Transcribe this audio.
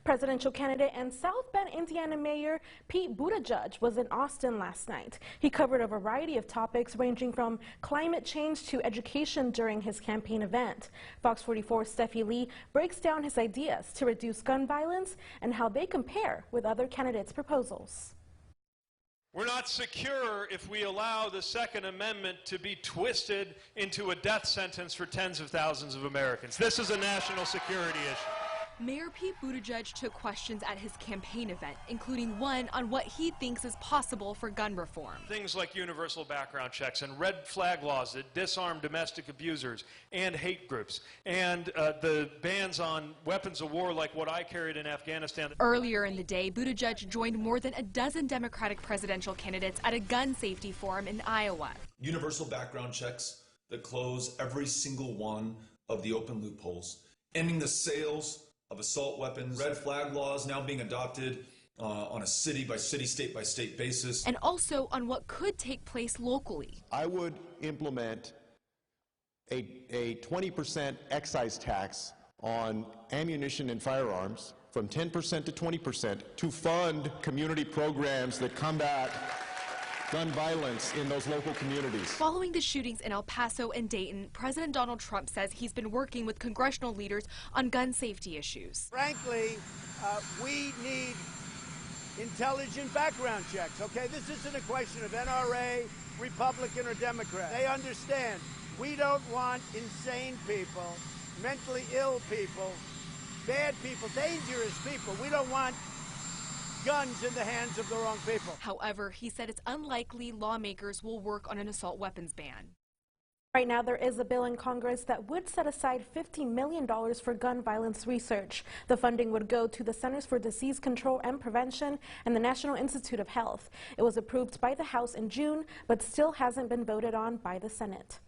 Presidential candidate and South Bend, Indiana Mayor Pete Buttigieg was in Austin last night. He covered a variety of topics ranging from climate change to education during his campaign event. Fox 44's Steffi Lee breaks down his ideas to reduce gun violence and how they compare with other candidates' proposals. We're not secure if we allow the Second Amendment to be twisted into a death sentence for tens of thousands of Americans. This is a national security issue. Mayor Pete Buttigieg took questions at his campaign event, including one on what he thinks is possible for gun reform. Things like universal background checks and red flag laws that disarm domestic abusers and hate groups, and the bans on weapons of war like what I carried in Afghanistan. Earlier in the day, Buttigieg joined more than a dozen Democratic presidential candidates at a gun safety forum in Iowa. Universal background checks that close every single one of the open loopholes, ending the sales of assault weapons, red flag laws now being adopted on a city-by-city, state-by-state basis. And also on what could take place locally. I would implement a 20% excise tax on ammunition and firearms from 10% to 20% to fund community programs that combat gun violence in those local communities. Following the shootings in El Paso and Dayton, President Donald Trump says he's been working with congressional leaders on gun safety issues. Frankly, we need intelligent background checks, okay? This isn't a question of NRA, Republican, or Democrat. They understand we don't want insane people, mentally ill people, bad people, dangerous people. We don't want guns in the hands of the wrong people. However, he said it's unlikely lawmakers will work on an assault weapons ban. Right now, there is a bill in Congress that would set aside $50 million for gun violence research. The funding would go to the Centers for Disease Control and Prevention and the National Institute of Health. It was approved by the House in June, but still hasn't been voted on by the Senate.